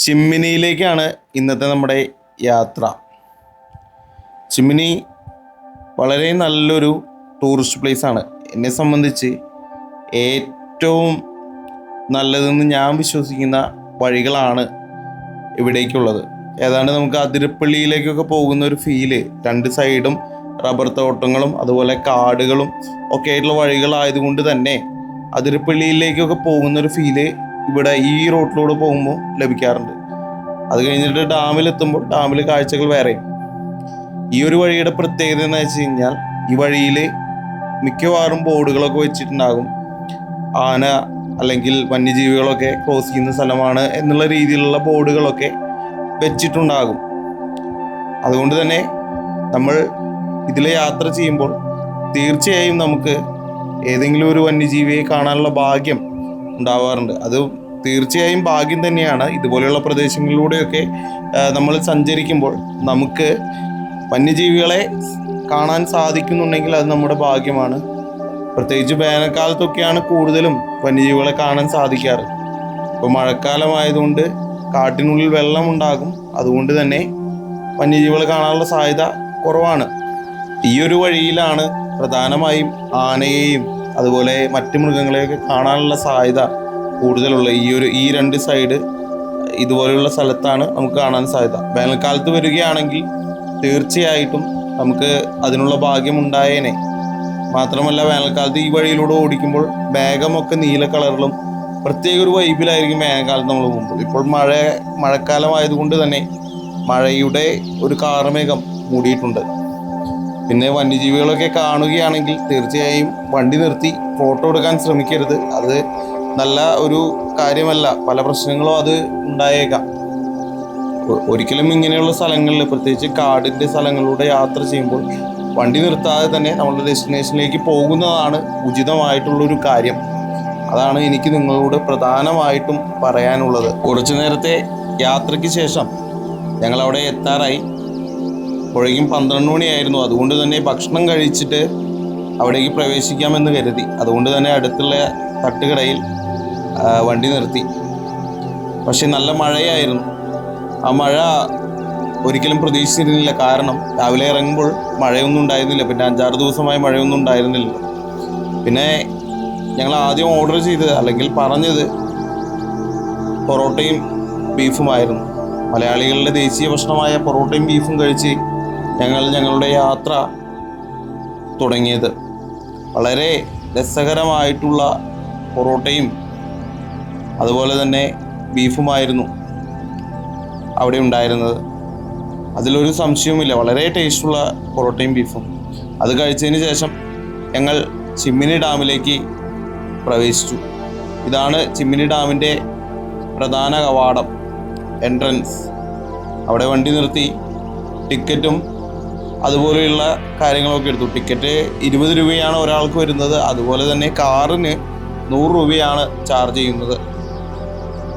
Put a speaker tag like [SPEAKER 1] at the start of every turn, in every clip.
[SPEAKER 1] ചിമ്മിനിയിലേക്കാണ് ഇന്നത്തെ നമ്മുടെ യാത്ര. ചിമ്മിനി വളരെ നല്ലൊരു ടൂറിസ്റ്റ് പ്ലേസാണ്. എന്നെ സംബന്ധിച്ച് ഏറ്റവും നല്ലതെന്ന് ഞാൻ വിശ്വസിക്കുന്ന വഴികളാണ് ഇവിടേക്കുള്ളത്. ഏതാണ്ട് നമുക്ക് അതിരപ്പള്ളിയിലേക്കൊക്കെ പോകുന്ന ഒരു ഫീല്, രണ്ട് സൈഡും റബ്ബർ തോട്ടങ്ങളും അതുപോലെ കാടുകളും ഒക്കെ ആയിട്ടുള്ള വഴികളായതുകൊണ്ട് തന്നെ അതിരപ്പള്ളിയിലേക്കൊക്കെ പോകുന്നൊരു ഫീല് ഇവിടെ ഈ റോട്ടിലൂടെ പോകുമ്പോൾ ലഭിക്കാറുണ്ട്. അത് കഴിഞ്ഞിട്ട് ഡാമിലെത്തുമ്പോൾ ഡാമിൽ കാഴ്ചകൾ വേറെയും. ഈ ഒരു വഴിയുടെ പ്രത്യേകത എന്ന് വെച്ച് കഴിഞ്ഞാൽ ഈ വഴിയിൽ മിക്കവാറും ബോർഡുകളൊക്കെ വെച്ചിട്ടുണ്ടാകും. ആന അല്ലെങ്കിൽ വന്യജീവികളൊക്കെ ക്രോസ് ചെയ്യുന്ന സ്ഥലമാണ് എന്നുള്ള രീതിയിലുള്ള ബോർഡുകളൊക്കെ വെച്ചിട്ടുണ്ടാകും. അതുകൊണ്ട് തന്നെ നമ്മൾ ഇതിലെ യാത്ര ചെയ്യുമ്പോൾ തീർച്ചയായും നമുക്ക് ഏതെങ്കിലും ഒരു വന്യജീവിയെ കാണാനുള്ള ഭാഗ്യം ഉണ്ടാവാറുണ്ട്. അത് തീർച്ചയായും ഭാഗ്യം തന്നെയാണ്. ഇതുപോലെയുള്ള പ്രദേശങ്ങളിലൂടെയൊക്കെ നമ്മൾ സഞ്ചരിക്കുമ്പോൾ നമുക്ക് വന്യജീവികളെ കാണാൻ സാധിക്കുന്നുണ്ടെങ്കിൽ അത് നമ്മുടെ ഭാഗ്യമാണ്. പ്രത്യേകിച്ച് വേനൽക്കാലത്തൊക്കെയാണ് കൂടുതലും വന്യജീവികളെ കാണാൻ സാധിക്കാറ്. ഇപ്പോൾ മഴക്കാലമായതുകൊണ്ട് കാട്ടിനുള്ളിൽ വെള്ളമുണ്ടാകും. അതുകൊണ്ട് തന്നെ വന്യജീവികളെ കാണാനുള്ള സാധ്യത കുറവാണ്. ഈ ഒരു വഴിയിലാണ് പ്രധാനമായും ആനയെയും അതുപോലെ മറ്റ് മൃഗങ്ങളെയൊക്കെ കാണാനുള്ള സാധ്യത കൂടുതലുള്ള. ഈ രണ്ട് സൈഡ് ഇതുപോലെയുള്ള സ്ഥലത്താണ് നമുക്ക് കാണാൻ സാധ്യത. വേനൽക്കാലത്ത് വരികയാണെങ്കിൽ തീർച്ചയായിട്ടും നമുക്ക് അതിനുള്ള ഭാഗ്യം ഉണ്ടായേനെ. മാത്രമല്ല വേനൽക്കാലത്ത് ഈ വഴിയിലൂടെ ഓടിക്കുമ്പോൾ മേഘമൊക്കെ നീല കളറിലും പ്രത്യേക ഒരു വൈബിലായിരിക്കും വേനൽക്കാലത്ത് നമ്മൾ പോകുമ്പോൾ. ഇപ്പോൾ മഴക്കാലമായതുകൊണ്ട് തന്നെ മഴയുടെ ഒരു കാർമേഘം മൂടിയിട്ടുണ്ട്. പിന്നെ വന്യജീവികളൊക്കെ കാണുകയാണെങ്കിൽ തീർച്ചയായും വണ്ടി നിർത്തി ഫോട്ടോ എടുക്കാൻ ശ്രമിക്കരുത്. അത് നല്ല ഒരു കാര്യമല്ല. പല പ്രശ്നങ്ങളും അത് ഉണ്ടായേക്കാം. ഒരിക്കലും ഇങ്ങനെയുള്ള സ്ഥലങ്ങളിൽ, പ്രത്യേകിച്ച് കാടിൻ്റെ സ്ഥലങ്ങളിലൂടെ യാത്ര ചെയ്യുമ്പോൾ വണ്ടി നിർത്താതെ തന്നെ നമ്മുടെ ഡെസ്റ്റിനേഷനിലേക്ക് പോകുന്നതാണ് ഉചിതമായിട്ടുള്ളൊരു കാര്യം. അതാണ് എനിക്ക് നിങ്ങളോട് പ്രധാനമായിട്ടും പറയാനുള്ളത്. കുറച്ചു നേരത്തെ യാത്രയ്ക്ക് ശേഷം ഞങ്ങൾ അവിടെ എത്താറായി. അപ്പോഴേക്കും 12 മണിയായിരുന്നു. അതുകൊണ്ട് തന്നെ ഭക്ഷണം കഴിച്ചിട്ട് അവിടേക്ക് പ്രവേശിക്കാമെന്ന് കരുതി. അതുകൊണ്ട് തന്നെ അടുത്തുള്ള തട്ടുകടയിൽ വണ്ടി നിർത്തി. പക്ഷെ നല്ല മഴയായിരുന്നു. ആ മഴ ഒരിക്കലും പ്രതീക്ഷിച്ചിരുന്നില്ല. കാരണം രാവിലെ ഇറങ്ങുമ്പോൾ മഴയൊന്നും ഉണ്ടായിരുന്നില്ല. പിന്നെ 5-6 ദിവസമായി മഴയൊന്നും ഉണ്ടായിരുന്നില്ല. പിന്നെ ഞങ്ങൾ ആദ്യം ഓർഡർ ചെയ്തത് അല്ലെങ്കിൽ പറഞ്ഞത് പൊറോട്ടയും ബീഫുമായിരുന്നു. മലയാളികളുടെ ദേശീയ ഭക്ഷണമായ പൊറോട്ടയും ബീഫും കഴിച്ച് ഞങ്ങളുടെ യാത്ര തുടങ്ങിയത്. വളരെ രസകരമായിട്ടുള്ള പൊറോട്ടയും അതുപോലെ തന്നെ ബീഫുമായിരുന്നു അവിടെ ഉണ്ടായിരുന്നത്. അതിലൊരു സംശയവുമില്ല. വളരെ ടേസ്റ്റുള്ള പൊറോട്ടയും ബീഫും. അത് കഴിച്ചതിന് ശേഷം ഞങ്ങൾ ചിമ്മിനി ഡാമിലേക്ക് പ്രവേശിച്ചു. ഇതാണ് ചിമ്മിനി ഡാമിൻ്റെ പ്രധാന കവാടം, എൻട്രൻസ്. അവിടെ വണ്ടി നിർത്തി ടിക്കറ്റും അതുപോലെയുള്ള കാര്യങ്ങളൊക്കെ എടുത്തു. ടിക്കറ്റ് 20 രൂപയാണ് ഒരാൾക്ക് വരുന്നത്. അതുപോലെ തന്നെ കാറിന് 100 രൂപയാണ് ചാർജ് ചെയ്യുന്നത്.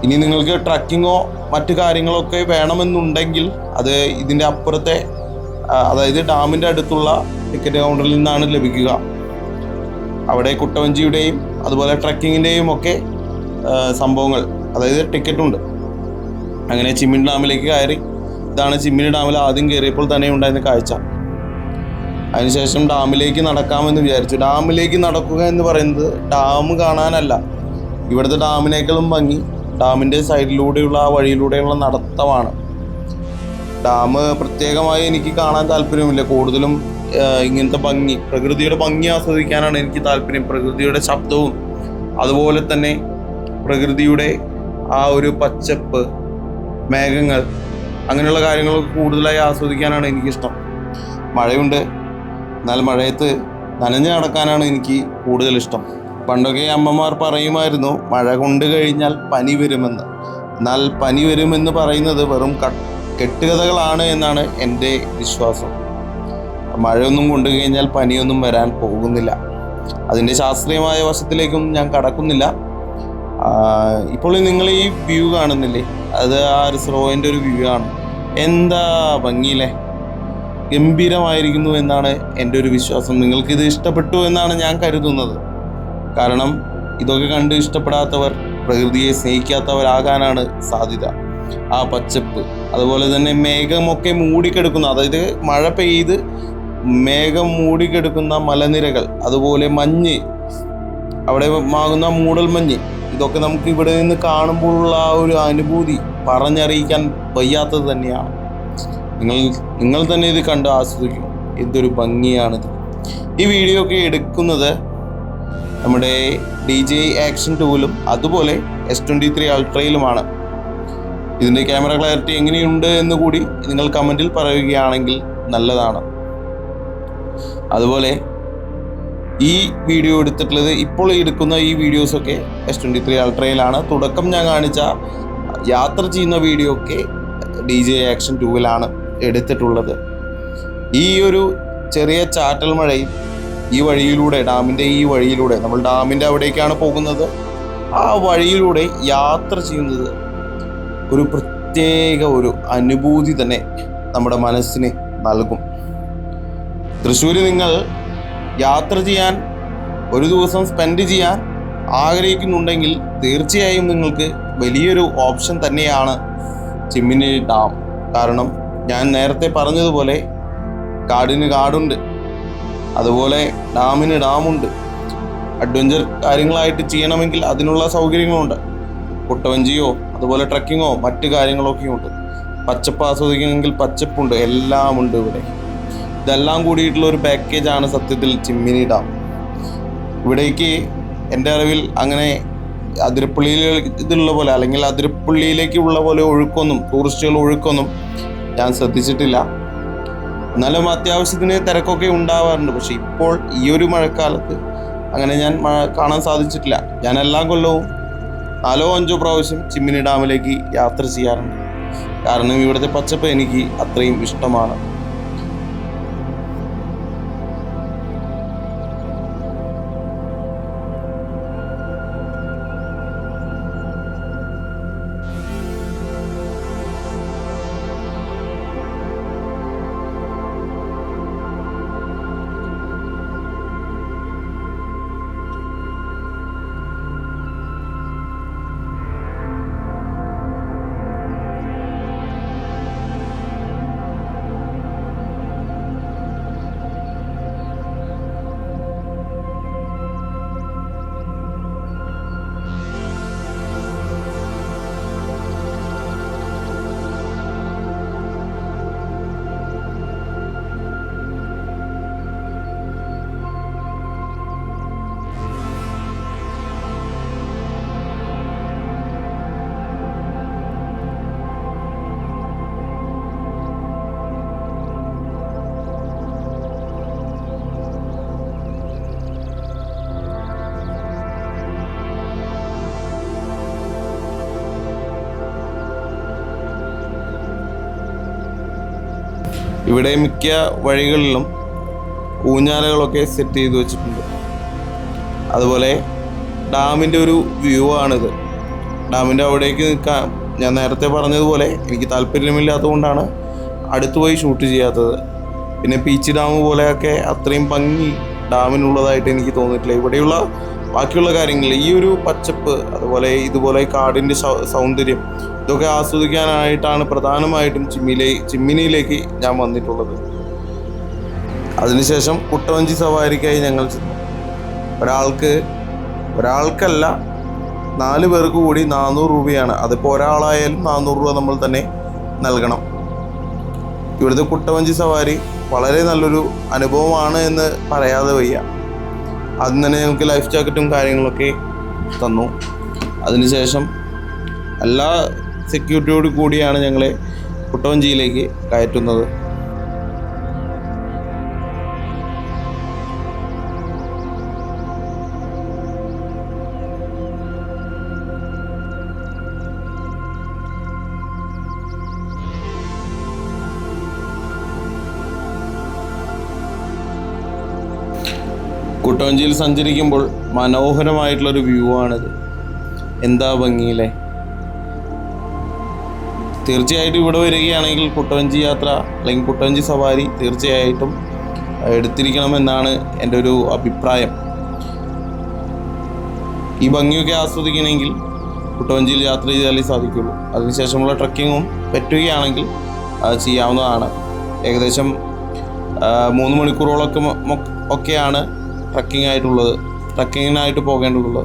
[SPEAKER 1] ഇനി നിങ്ങൾക്ക് ട്രക്കിങ്ങോ മറ്റു കാര്യങ്ങളൊക്കെ വേണമെന്നുണ്ടെങ്കിൽ അത് ഇതിൻ്റെ അപ്പുറത്തെ, അതായത് ഡാമിൻ്റെ അടുത്തുള്ള ടിക്കറ്റ് കൗണ്ടറിൽ നിന്നാണ് ലഭിക്കുക. അവിടെ കുട്ടവഞ്ചിയുടെയും അതുപോലെ ട്രക്കിങ്ങിൻ്റെയും ഒക്കെ സംഭവങ്ങൾ, അതായത് ടിക്കറ്റുണ്ട്. അങ്ങനെ ചിമ്മിനി ഡാമിലേക്ക് കയറി. ഇതാണ് ചിമ്മിനി ഡാമിൽ ആദ്യം കയറിയപ്പോൾ തന്നെ ഉണ്ടായിരുന്ന കാഴ്ച. അതിനുശേഷം ഡാമിലേക്ക് നടക്കാമെന്ന് വിചാരിച്ചു. ഡാമിലേക്ക് നടക്കുക എന്ന് പറയുന്നത് ഡാം കാണാനല്ല. ഇവിടുത്തെ ഡാമിനേക്കാളും ഭംഗി ഡാമിൻ്റെ സൈഡിലൂടെയുള്ള ആ വഴിയിലൂടെയുള്ള നടത്തമാണ്. ഡാം പ്രത്യേകമായി എനിക്ക് കാണാൻ താല്പര്യമില്ല. കൂടുതലും ഇങ്ങനത്തെ ഭംഗി, പ്രകൃതിയുടെ ഭംഗി ആസ്വദിക്കാനാണ് എനിക്ക് താല്പര്യം. പ്രകൃതിയുടെ ശബ്ദവും അതുപോലെ തന്നെ പ്രകൃതിയുടെ ആ ഒരു പച്ചപ്പ്, മേഘങ്ങൾ, അങ്ങനെയുള്ള കാര്യങ്ങളൊക്കെ കൂടുതലായി ആസ്വദിക്കാനാണ് എനിക്കിഷ്ടം. മഴയുണ്ട്, എന്നാൽ മഴയത്ത് നനഞ്ഞു നടക്കാനാണ് എനിക്ക് കൂടുതൽ ഇഷ്ടം. പണ്ടൊക്കെ അമ്മമാർ പറയുമായിരുന്നു മഴ കൊണ്ട് കഴിഞ്ഞാൽ പനി വരുമെന്ന്. എന്നാൽ പനി വരുമെന്ന് പറയുന്നത് വെറും കെട്ടുകഥകളാണ് എന്നാണ് എൻ്റെ വിശ്വാസം. മഴയൊന്നും കൊണ്ടു കഴിഞ്ഞാൽ പനിയൊന്നും വരാൻ പോകുന്നില്ല. അതിൻ്റെ ശാസ്ത്രീയമായ വശത്തിലേക്കൊന്നും ഞാൻ കടക്കുന്നില്ല. ഇപ്പോൾ നിങ്ങൾ ഈ വ്യൂ കാണുന്നില്ലേ, അത് ആ റിസർവോയറിൻ്റെ ഒരു വ്യൂ ആണ്. എന്താ ഭംഗിയില്ലേ, ഗംഭീരമായിരിക്കുന്നു എന്നാണ് എൻ്റെ ഒരു വിശ്വാസം. നിങ്ങൾക്കിത് ഇഷ്ടപ്പെട്ടു എന്നാണ് ഞാൻ കരുതുന്നത്. കാരണം ഇതൊക്കെ കണ്ട് ഇഷ്ടപ്പെടാത്തവർ പ്രകൃതിയെ സ്നേഹിക്കാത്തവരാകാനാണ് സാധ്യത. ആ പച്ചപ്പ്, അതുപോലെ തന്നെ മേഘമൊക്കെ മൂടിക്കെടുക്കുന്ന, അതായത് മഴ പെയ്ത് മേഘം മൂടിക്കെടുക്കുന്ന മലനിരകൾ, അതുപോലെ മഞ്ഞ്, അവിടെ ആകുന്ന മൂടൽ മഞ്ഞ്, ഇതൊക്കെ നമുക്ക് ഇവിടെ നിന്ന് കാണുമ്പോഴുള്ള ആ ഒരു അനുഭൂതി പറഞ്ഞറിയിക്കാൻ വയ്യാത്തത് തന്നെയാണ്. നിങ്ങൾ തന്നെ ഇത് കണ്ട് ആസ്വദിക്കും. എന്തൊരു ഭംഗിയാണിത്. ഈ വീഡിയോ ഒക്കെ എടുക്കുന്നത് നമ്മുടെ DJI Action 2-ലും അതുപോലെ S23 Ultra-യിലുമാണ്. ഇതിൻ്റെ ക്യാമറ ക്ലാരിറ്റി എങ്ങനെയുണ്ട് എന്ന് കൂടി നിങ്ങൾ കമൻറ്റിൽ പറയുകയാണെങ്കിൽ നല്ലതാണ്. അതുപോലെ ഈ വീഡിയോ എടുത്തിട്ടുള്ളത്, ഇപ്പോൾ എടുക്കുന്ന ഈ വീഡിയോസൊക്കെ S23 Ultra-യിലാണ്. തുടക്കം ഞാൻ കാണിച്ച യാത്ര ചെയ്യുന്ന വീഡിയോ ഒക്കെ DJI Action 2-ലാണ് എടുത്തിട്ടുള്ളത്. ഈ ഒരു ചെറിയ ചാറ്റൽ മഴയിൽ ഈ വഴിയിലൂടെ, ഡാമിൻ്റെ ഈ വഴിയിലൂടെ, നമ്മൾ ഡാമിൻ്റെ അവിടേക്കാണ് പോകുന്നത്, ആ വഴിയിലൂടെ യാത്ര ചെയ്യുന്നത് ഒരു പ്രത്യേക ഒരു അനുഭൂതി തന്നെ നമ്മുടെ മനസ്സിന് നൽകും. തൃശ്ശൂർ നിങ്ങൾ യാത്ര ചെയ്യാൻ, ഒരു ദിവസം സ്പെൻഡ് ചെയ്യാൻ ആഗ്രഹിക്കുന്നുണ്ടെങ്കിൽ തീർച്ചയായും നിങ്ങൾക്ക് വലിയൊരു ഓപ്ഷൻ തന്നെയാണ് ചിമ്മിനി ഡാം. കാരണം ഞാൻ നേരത്തെ പറഞ്ഞതുപോലെ കാടിന് കാടുണ്ട്, അതുപോലെ ഡാമിന് ഡാമുണ്ട്. അഡ്വഞ്ചർ കാര്യങ്ങളായിട്ട് ചെയ്യണമെങ്കിൽ അതിനുള്ള സൗകര്യങ്ങളുണ്ട്. കുട്ടവഞ്ചിയോ അതുപോലെ ട്രക്കിങ്ങോ മറ്റു കാര്യങ്ങളൊക്കെ ഉണ്ട്. പച്ചപ്പ് ആസ്വദിക്കണമെങ്കിൽ പച്ചപ്പുണ്ട്, എല്ലാം ഉണ്ട് ഇവിടെ. ഇതെല്ലാം കൂടിയിട്ടുള്ള ഒരു പാക്കേജാണ് സത്യത്തിൽ ചിമ്മിനി ഡാം. ഇവിടേക്ക് എൻ്റെ അറിവിൽ അങ്ങനെ അതിരപ്പള്ളിയിൽ ഇതുള്ള പോലെ, അല്ലെങ്കിൽ അതിരപ്പള്ളിയിലേക്കുള്ള പോലെ ഒഴുക്കൊന്നും, ടൂറിസ്റ്റുകൾ ഒഴുക്കൊന്നും ഞാൻ ശ്രദ്ധിച്ചിട്ടില്ല. എന്നാലും അത്യാവശ്യത്തിന് തിരക്കൊക്കെ ഉണ്ടാവാറുണ്ട്. പക്ഷെ ഇപ്പോൾ ഈ ഒരു മഴക്കാലത്ത് അങ്ങനെ ഞാൻ കാണാൻ സാധിച്ചിട്ടില്ല. ഞാൻ എല്ലാ കൊല്ലവും 4-5 പ്രാവശ്യം ചിമ്മിനി ഡാമിലേക്ക് യാത്ര ചെയ്യാറുണ്ട്. കാരണം ഇവിടുത്തെ പച്ചപ്പ് എനിക്ക് അത്രയും ഇഷ്ടമാണ്. ഇവിടെ മിക്ക വഴികളിലും ഊഞ്ഞാലകളൊക്കെ സെറ്റ് ചെയ്ത് വെച്ചിട്ടുണ്ട്. അതുപോലെ ഡാമിൻ്റെ ഒരു വ്യൂ ആണിത്. ഡാമിൻ്റെ അവിടേക്ക് നിൽക്കാൻ ഞാൻ നേരത്തെ പറഞ്ഞതുപോലെ എനിക്ക് താല്പര്യമില്ലാത്തതുകൊണ്ടാണ് അടുത്ത് പോയി ഷൂട്ട് ചെയ്യാത്തത്. പിന്നെ പീച്ച് ഡാം പോലെയൊക്കെ അത്രയും ഭംഗി ഡാമിനുള്ളതായിട്ട് എനിക്ക് തോന്നിയിട്ടില്ല. ഇവിടെയുള്ള ബാക്കിയുള്ള കാര്യങ്ങൾ, ഈ ഒരു പച്ചപ്പ്, അതുപോലെ ഇതുപോലെ കാടിൻ്റെ സൗന്ദര്യം, ഇതൊക്കെ ആസ്വദിക്കാനായിട്ടാണ് പ്രധാനമായിട്ടും ചിമ്മിനിയിലേക്ക് ഞാൻ വന്നിട്ടുള്ളത്. അതിനുശേഷം കുട്ടവഞ്ചി സവാരിക്കായി ഞങ്ങൾ ചെന്നു. ഒരാൾക്കല്ല 4 പേർക്ക് കൂടി 400 രൂപയാണ്. അതിപ്പോൾ ഒരാളായാലും 400 രൂപ നമ്മൾ തന്നെ നൽകണം. ഇവിടുത്തെ കുട്ടവഞ്ചി സവാരി വളരെ നല്ലൊരു അനുഭവമാണ് എന്ന് പറയാതെ വയ്യ. ആദ്യം തന്നെ ഞങ്ങൾക്ക് ലൈഫ് ജാക്കറ്റും കാര്യങ്ങളൊക്കെ തന്നു. അതിനുശേഷം എല്ലാ സെക്യൂരിറ്റിയോട് കൂടിയാണ് ഞങ്ങളെ കുട്ടവഞ്ചിയിലേക്ക് കയറ്റുന്നത്. കുട്ടവഞ്ചിയിൽ സഞ്ചരിക്കുമ്പോൾ മനോഹരമായിട്ടുള്ളൊരു വ്യൂ ആണിത്. എന്താ ഭംഗിയില്ലേ. തീർച്ചയായിട്ടും ഇവിടെ വരികയാണെങ്കിൽ കുട്ടവഞ്ചി യാത്ര അല്ലെങ്കിൽ കുട്ടവഞ്ചി സവാരി തീർച്ചയായിട്ടും എടുത്തിരിക്കണമെന്നാണ് എൻ്റെ ഒരു അഭിപ്രായം. ഈ ഭംഗിയൊക്കെ ആസ്വദിക്കണമെങ്കിൽ കുട്ടവഞ്ചിയിൽ യാത്ര ചെയ്താലേ സാധിക്കുള്ളൂ. അതിനുശേഷമുള്ള ട്രക്കിങ്ങും പറ്റുകയാണെങ്കിൽ അത് ചെയ്യാവുന്നതാണ്. ഏകദേശം 3 മണിക്കൂറോളൊക്കെ ഒക്കെയാണ് ട്രക്കിങ്ങിനായിട്ട് പോകേണ്ടതുള്ളത്.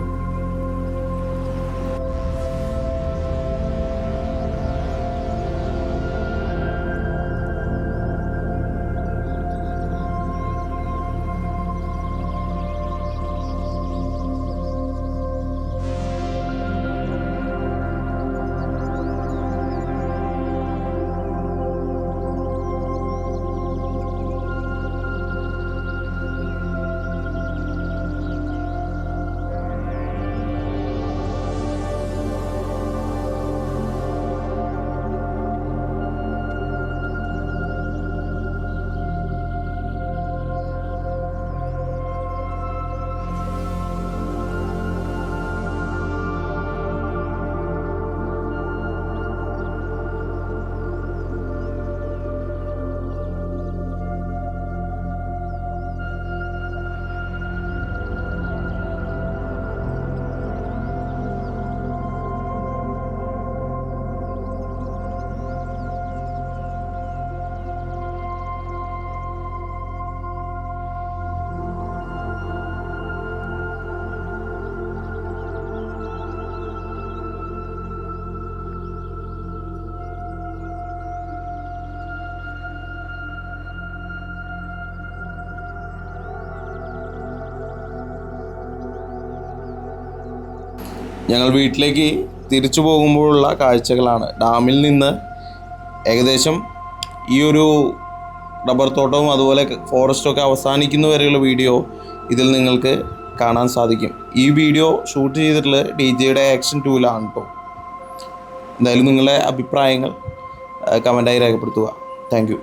[SPEAKER 1] ഞങ്ങൾ വീട്ടിലേക്ക് തിരിച്ചു പോകുമ്പോഴുള്ള കാഴ്ചകളാണ്. ഡാമിൽ നിന്ന് ഏകദേശം ഈ ഒരു റബ്ബർ തോട്ടവും അതുപോലെ ഫോറസ്റ്റൊക്കെ അവസാനിക്കുന്നവരെയുള്ള വീഡിയോ ഇതിൽ നിങ്ങൾക്ക് കാണാൻ സാധിക്കും. ഈ വീഡിയോ ഷൂട്ട് ചെയ്തിട്ടുള്ളത് DJI Action 2 കേട്ടോ. എന്തായാലും നിങ്ങളുടെ അഭിപ്രായങ്ങൾ കമൻറ്റായി രേഖപ്പെടുത്തുക. Thank you.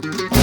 [SPEAKER 1] നന്ദി.